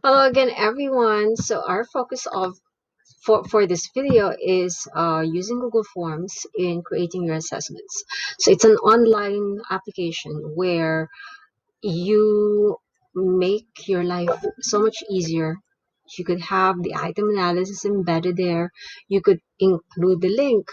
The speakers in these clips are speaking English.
Hello again, everyone. So our focus of for this video is using Google Forms in creating your assessments. So it's an online application where you make your life so much easier. You could have the item analysis embedded there. You could include the link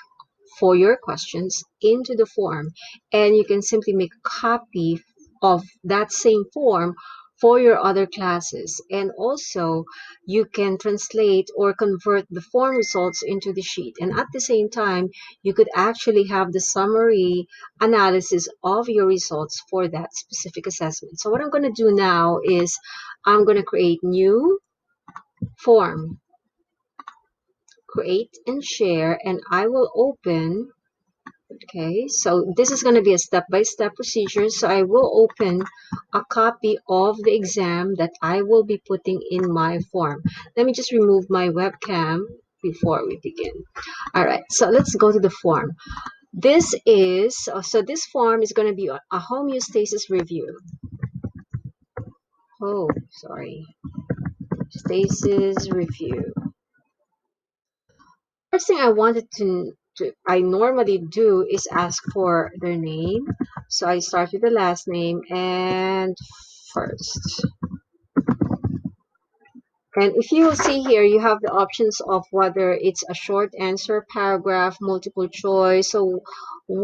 for your questions into the form, and you can simply make a copy of that same form for your other classes. And also you can translate or convert the form results into the sheet, and at the same time you could actually have the summary analysis of your results for that specific assessment. So what I'm going to do now is I'm going to create new form, create and share, and I will open. Okay, so this is going to be a step-by-step procedure. So I will open a copy of the exam that I will be putting in my form. Let me just remove my webcam before we begin. All right, so let's go to the form. This form is going to be a homeostasis review. Oh, sorry. Stasis review. First thing I wanted I normally do is ask for their name. So I start with the last name and first. And if you will see here, you have the options of whether it's a short answer, paragraph, multiple choice. So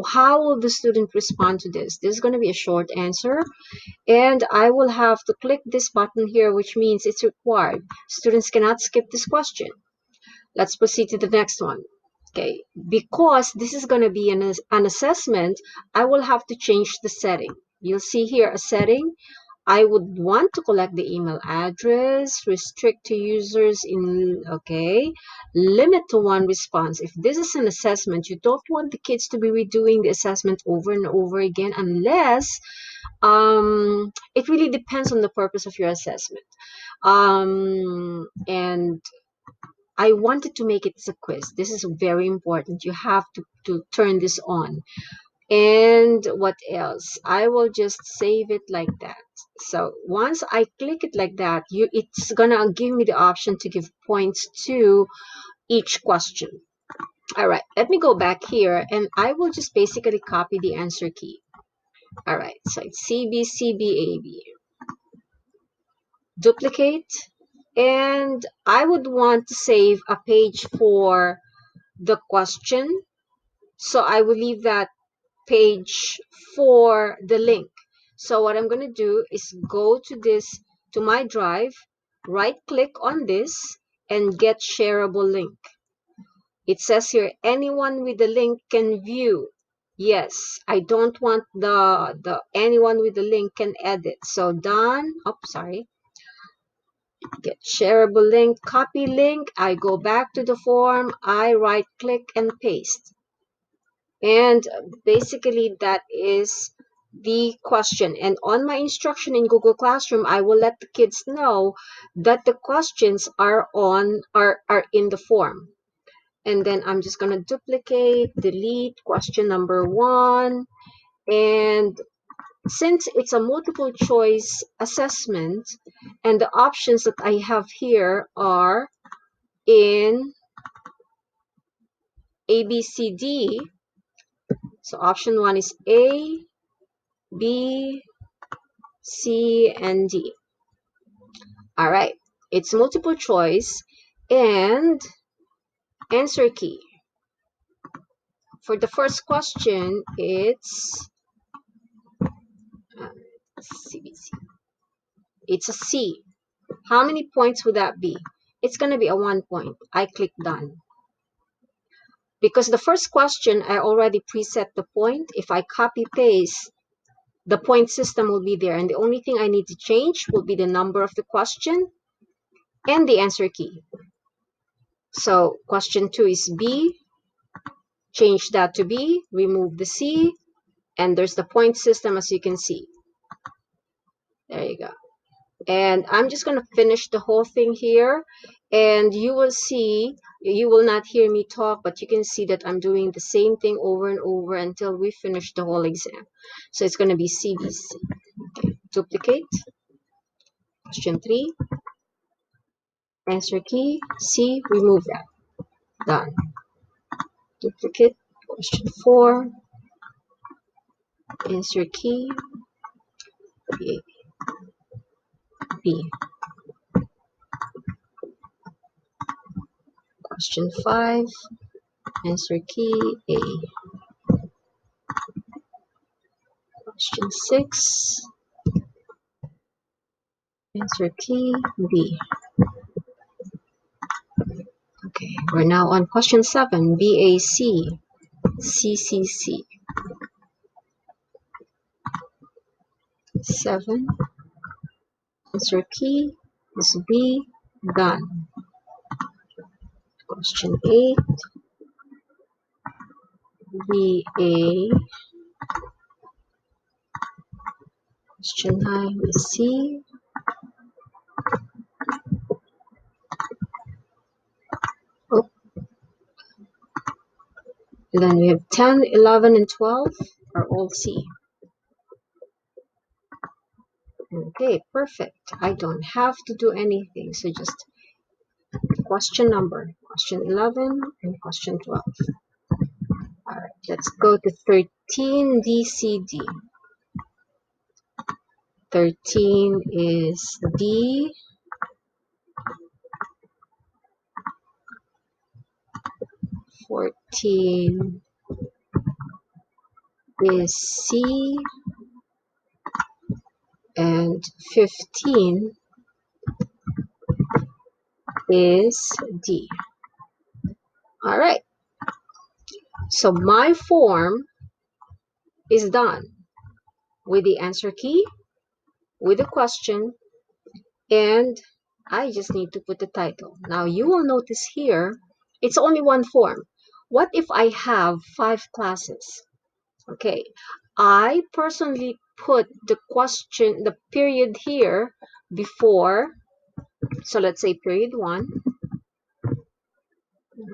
how will the student respond to this? This is going to be a short answer. And I will have to click this button here, which means it's required. Students cannot skip this question. Let's proceed to the next one. Okay, because this is going to be an assessment, I will have to change the setting. You'll see here a setting. I would want to collect the email address, restrict to users in, okay, limit to one response. If this is an assessment, you don't want the kids to be redoing the assessment over and over again unless it really depends on the purpose of your assessment. And I wanted to make it as a quiz. This is very important. You have to turn this on. And what else? I will just save it like that. So once I click it like that, it's gonna give me the option to give points to each question. All right, let me go back here and I will just basically copy the answer key. All right, so it's CBCBAB. Duplicate, and I would want to save a page for the question. So I will leave that page for the link. So what I'm going to do is go to my drive, right click on this and get shareable link. It says here, anyone with the link can view. Yes, I don't want the anyone with the link can edit. So done. Oh, sorry. Get shareable link, copy link. I go back to the form. I right click and paste. And basically that is the question. And on my instruction in Google Classroom, I will let the kids know that the questions are in the form. And then I'm just going to duplicate, delete question number 1. And since it's a multiple choice assessment and the options that I have here are in A, B, C, D. So option 1 is A, B, C, and D. All right, it's multiple choice and answer key. For the first question, it's CBC. It's a C. How many points would that be? It's going to be a 1 point. I click done. Because the first question, I already preset the point. If I copy paste, the point system will be there. And the only thing I need to change will be the number of the question and the answer key. So question 2 is B. Change that to B, remove the C, and there's the point system as you can see. There you go. And I'm just going to finish the whole thing here, and you will see, you will not hear me talk, but you can see that I'm doing the same thing over and over until we finish the whole exam. So it's going to be CBC. Okay. Duplicate. Question 3. answer key, C, remove that. Done. Duplicate, question 4, answer key, B, B. Question 5, answer key, A. Question 6, answer key, B. Okay, we're now on question 7, BAC, CCC. 7, answer key is B, done. Question 8, BA. Question 9 is C. Oh, and then we have 10, 11, and 12 are all C. Okay, perfect. I don't have to do anything. So just question number, question 11 and question 12. All right, let's go to 13 DCD. 13 is D. 14 is C. And 15 is D. All right. So my form is done with the answer key, with the question, and I just need to put the title. Now you will notice here, it's only one form. What if I have 5 classes? Okay, I personally put the question, the period here before. So let's say period 1,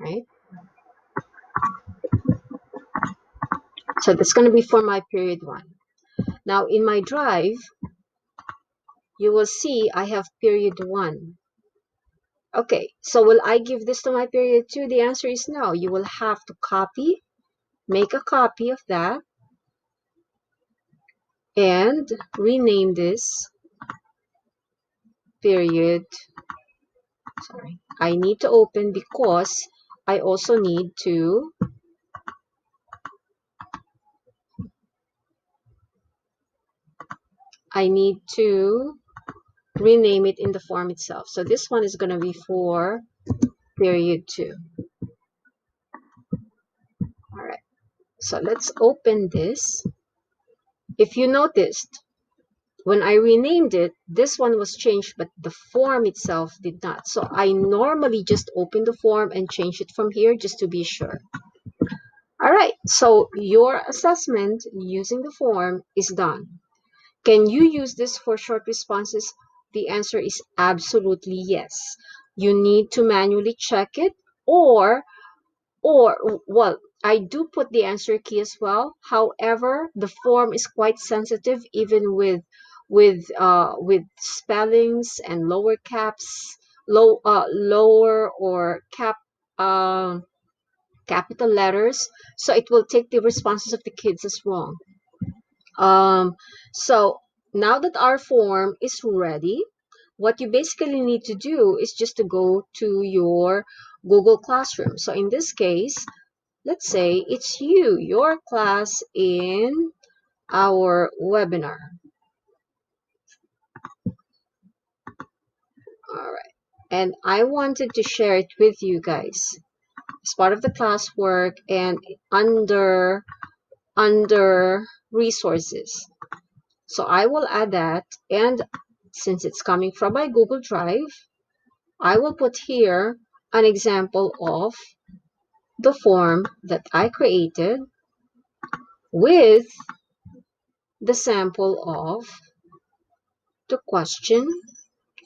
right? So that's going to be for my period 1. Now in my drive, you will see I have period 1. Okay, so will I give this to my period 2? The answer is no. You will have to copy, make a copy of that, and rename this period. Sorry, I need to open because I also need to rename it in the form itself. So this one is going to be for period 2. All right, so let's open this. If you noticed, when I renamed it, this one was changed, but the form itself did not. So I normally just open the form and change it from here just to be sure. All right, so your assessment using the form is done. Can you use this for short responses? The answer is absolutely yes. You need to manually check it, or well, I do put the answer key as well. However, the form is quite sensitive, even with spellings and lower caps, lower or capital letters. So it will take the responses of the kids as wrong. So now that our form is ready, what you basically need to do is just to go to your Google Classroom. So in this case, let's say it's your class in our webinar. All right. And I wanted to share it with you guys as part of the classwork and under resources. So I will add that, and since it's coming from my Google Drive, I will put here an example of the form that I created with the sample of the question.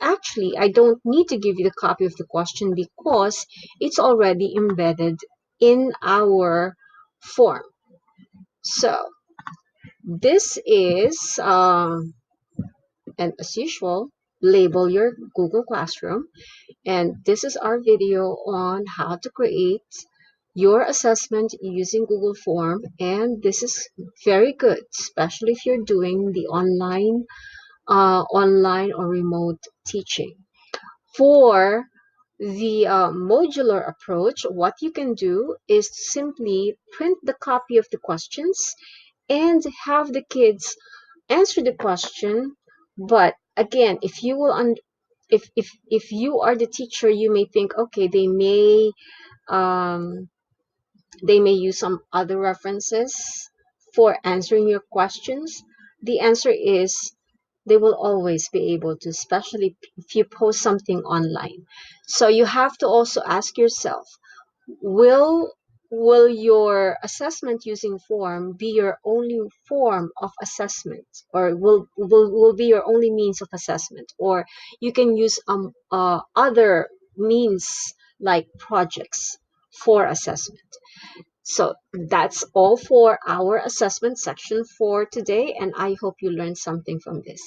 Actually, I don't need to give you the copy of the question because it's already embedded in our form. So this is, and as usual, label your Google Classroom. And this is our video on how to create your assessment using Google Form. And this is very good, especially if you're doing the online or remote teaching. For the modular approach, what you can do is simply print the copy of the questions and have the kids answer the question. But again, if you are the teacher, you may think, okay, um, they may use some other references for answering your questions. The answer is they will always be able to, especially if you post something online. So you have to also ask yourself, will will your assessment using form be your only form of assessment, or will be your only means of assessment, or you can use other means like projects for assessment. So that's all for our assessment section for today, and I hope you learned something from this.